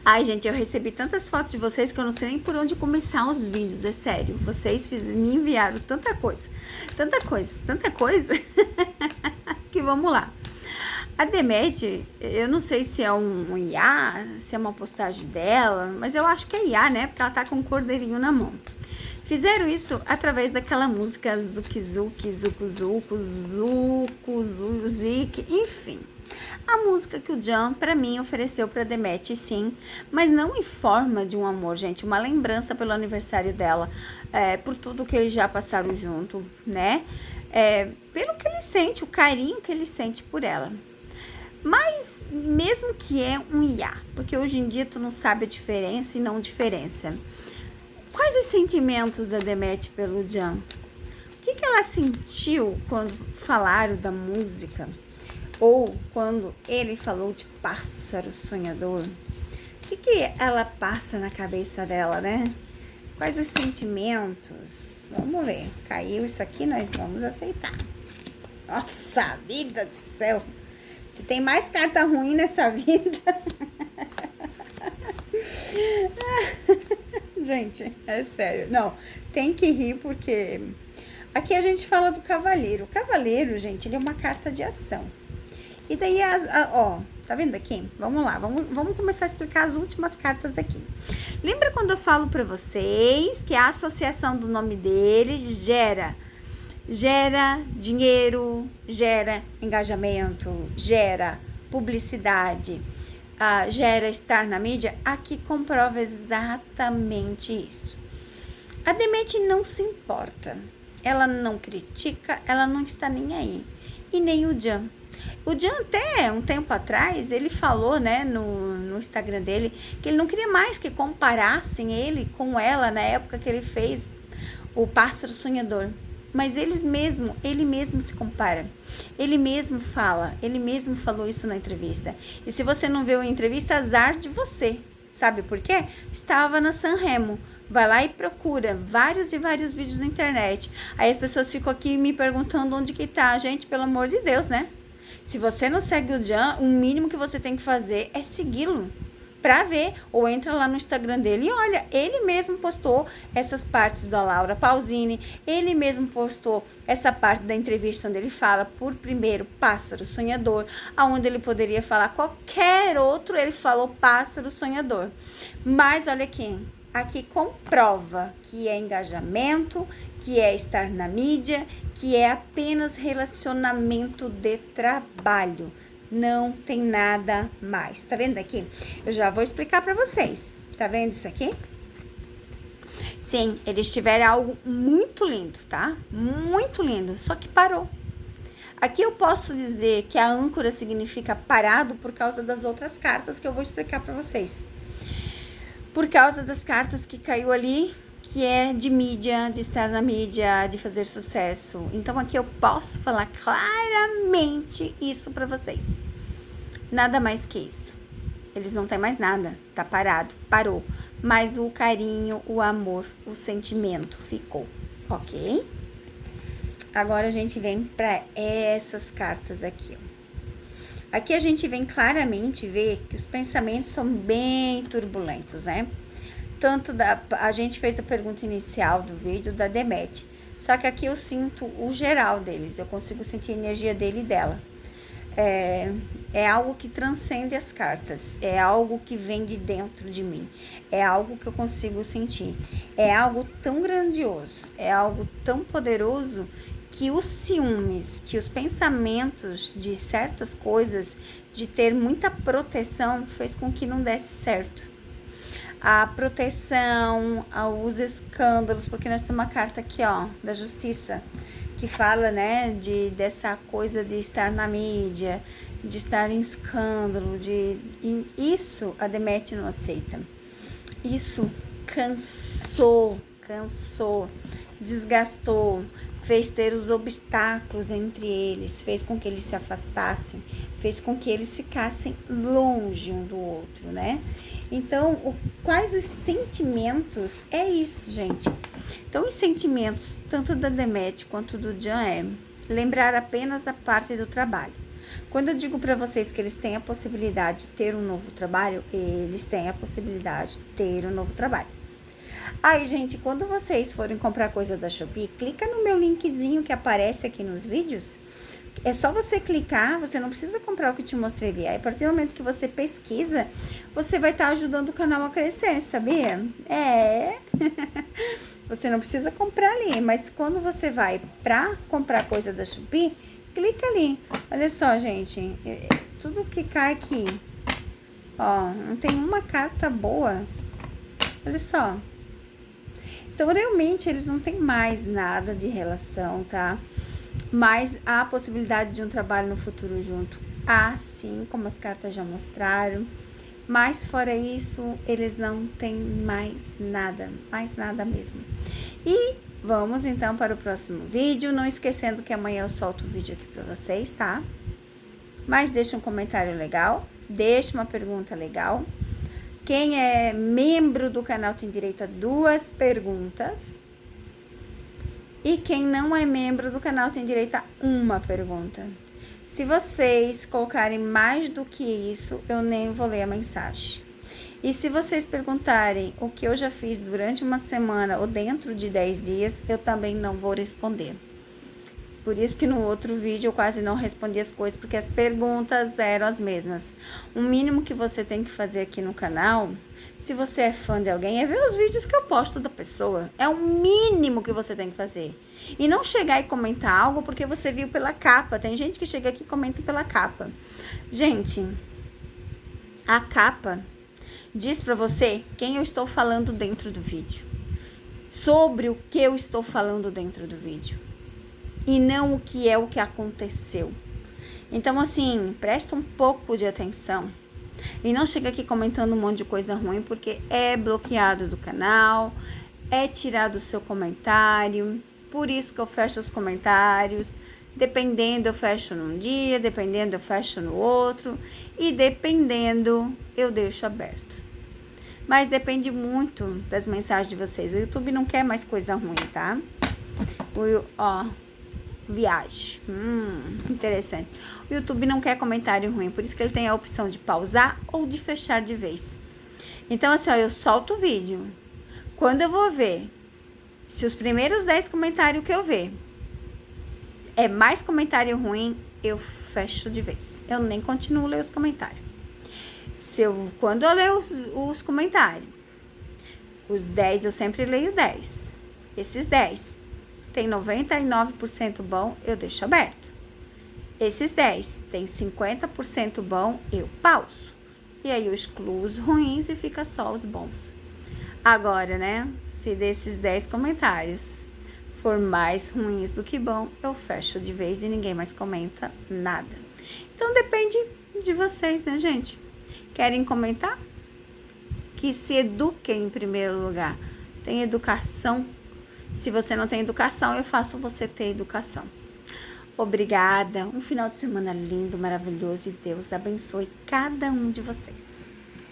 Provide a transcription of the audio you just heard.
Ai, gente, eu recebi tantas fotos de vocês que eu não sei nem por onde começar os vídeos, é sério. Vocês me enviaram tanta coisa, que vamos lá. A Demet, eu não sei se é um IA, se é uma postagem dela, mas eu acho que é IA, né? Porque ela tá com um cordeirinho na mão. Fizeram isso através daquela música Zuki Zuki, Zuku Zuku, Zuku Zuzik, enfim. A música que o Jan, pra mim, ofereceu pra Demet, sim, mas não em forma de um amor, gente, uma lembrança pelo aniversário dela, por tudo que eles já passaram junto, né? Pelo que ele sente, o carinho que ele sente por ela. Mas mesmo que é um IA, porque hoje em dia tu não sabe a diferença e não diferença. Quais os sentimentos da Demet pelo Jan? O que ela sentiu quando falaram da música? Ou quando ele falou de pássaro sonhador? O que ela passa na cabeça dela, né? Quais os sentimentos? Vamos ver. Caiu isso aqui, nós vamos aceitar. Nossa, vida do céu! Se tem mais carta ruim nessa vida... Gente, é sério. Não, tem que rir porque... Aqui a gente fala do cavaleiro. O cavaleiro, gente, ele é uma carta de ação. E daí, ó, tá vendo aqui? Vamos lá, vamos começar a explicar as últimas cartas aqui. Lembra quando eu falo pra vocês que a associação do nome dele gera dinheiro, gera engajamento, gera publicidade, gera estar na mídia? Aqui comprova exatamente isso. A Demet não se importa, ela não critica, ela não está nem aí. E nem o Jan. O Jan até um tempo atrás, ele falou, né, no Instagram dele, que ele não queria mais que comparassem ele com ela na época que ele fez o Pássaro Sonhador. Mas ele mesmo se compara. Ele mesmo fala, ele mesmo falou isso na entrevista. E se você não viu a entrevista, azar de você. Sabe por quê? Estava na Sanremo. Vai lá e procura vários vídeos na internet. Aí as pessoas ficam aqui me perguntando onde que tá. Gente, pelo amor de Deus, né? Se você não segue o Jan, o mínimo que você tem que fazer é segui-lo pra ver, ou entra lá no Instagram dele e olha, ele mesmo postou essas partes da Laura Pausini, ele mesmo postou essa parte da entrevista onde ele fala por primeiro Pássaro Sonhador, aonde ele poderia falar qualquer outro, ele falou Pássaro Sonhador. Mas olha aqui comprova que é engajamento, que é estar na mídia, que é apenas relacionamento de trabalho. Não tem nada mais. Tá vendo aqui? Eu já vou explicar pra vocês. Tá vendo isso aqui? Sim, eles tiveram algo muito lindo, tá? Muito lindo, só que parou. Aqui eu posso dizer que a âncora significa parado por causa das outras cartas que eu vou explicar pra vocês. Por causa das cartas que caiu ali, que é de mídia, de estar na mídia, de fazer sucesso. Então aqui eu posso falar claramente isso pra vocês. Nada mais que isso. Eles não têm mais nada, tá parado, parou. Mas o carinho, o amor, o sentimento ficou, ok? Agora a gente vem pra essas cartas aqui, ó. Aqui a gente vem claramente ver que os pensamentos são bem turbulentos, né? A gente fez a pergunta inicial do vídeo da Demet, só que aqui eu sinto o geral deles, eu consigo sentir a energia dele e dela. É algo que transcende as cartas, é algo que vem de dentro de mim, é algo que eu consigo sentir, é algo tão grandioso, é algo tão poderoso que os ciúmes, que os pensamentos de certas coisas, de ter muita proteção, fez com que não desse certo. A proteção, os escândalos, porque nós temos uma carta aqui, ó, da justiça, que fala, né, dessa coisa de estar na mídia, de estar em escândalo, isso a Demet não aceita. Isso cansou, desgastou, fez ter os obstáculos entre eles, fez com que eles se afastassem, fez com que eles ficassem longe um do outro, né? Então, quais os sentimentos? É isso, gente. Então, os sentimentos, tanto da Demet quanto do Jan, lembrar apenas a parte do trabalho. Quando eu digo para vocês que eles têm a possibilidade de ter um novo trabalho, eles têm a possibilidade de ter um novo trabalho. Aí, gente, quando vocês forem comprar coisa da Shopee, clica no meu linkzinho que aparece aqui nos vídeos. É só você clicar, você não precisa comprar o que te mostrei ali. Aí, a partir do momento que você pesquisa, você vai estar ajudando o canal a crescer, sabia? Você não precisa comprar ali, mas quando você vai pra comprar coisa da Shopee, clica ali. Olha só, gente, tudo que cai aqui, ó, não tem uma carta boa. Olha só. Então, realmente, eles não têm mais nada de relação, tá? Mas há a possibilidade de um trabalho no futuro junto. Sim, como as cartas já mostraram. Mas, fora isso, eles não têm mais nada mesmo. E vamos, então, para o próximo vídeo. Não esquecendo que amanhã eu solto o vídeo aqui para vocês, tá? Mas deixa um comentário legal, deixa uma pergunta legal. Quem é membro do canal tem direito a 2 perguntas. E quem não é membro do canal tem direito a 1 pergunta. Se vocês colocarem mais do que isso, eu nem vou ler a mensagem. E se vocês perguntarem o que eu já fiz durante uma semana ou dentro de 10 dias, eu também não vou responder. Por isso que no outro vídeo eu quase não respondi as coisas, porque as perguntas eram as mesmas. O mínimo que você tem que fazer aqui no canal, se você é fã de alguém, é ver os vídeos que eu posto da pessoa. É o mínimo que você tem que fazer. E não chegar e comentar algo porque você viu pela capa. Tem gente que chega aqui e comenta pela capa. Gente, a capa diz pra você quem eu estou falando dentro do vídeo. Sobre o que eu estou falando dentro do vídeo. E não o que aconteceu. Então, assim, presta um pouco de atenção. E não chega aqui comentando um monte de coisa ruim, porque é bloqueado do canal, é tirado o seu comentário. Por isso que eu fecho os comentários. Dependendo, eu fecho num dia, dependendo, eu fecho no outro. E dependendo, eu deixo aberto. Mas depende muito das mensagens de vocês. O YouTube não quer mais coisa ruim, tá? Viagem. Interessante. O YouTube não quer comentário ruim, por isso que ele tem a opção de pausar ou de fechar de vez. Então, assim, ó, eu solto o vídeo. Quando eu vou ver, se os primeiros 10 comentários que eu ver é mais comentário ruim, eu fecho de vez. Eu nem continuo a ler os comentários. Quando eu ler os comentários, os 10 eu sempre leio 10. Esses 10 tem 99% bom, eu deixo aberto. Esses 10 tem 50% bom, eu pauso. E aí eu excluo os ruins e fica só os bons. Agora, né, se desses 10 comentários for mais ruins do que bom, eu fecho de vez e ninguém mais comenta nada. Então depende de vocês, né, gente? Querem comentar? Que se eduquem em primeiro lugar. Tem educação. Se você não tem educação, eu faço você ter educação. Obrigada. Um final de semana lindo, maravilhoso. E Deus abençoe cada um de vocês.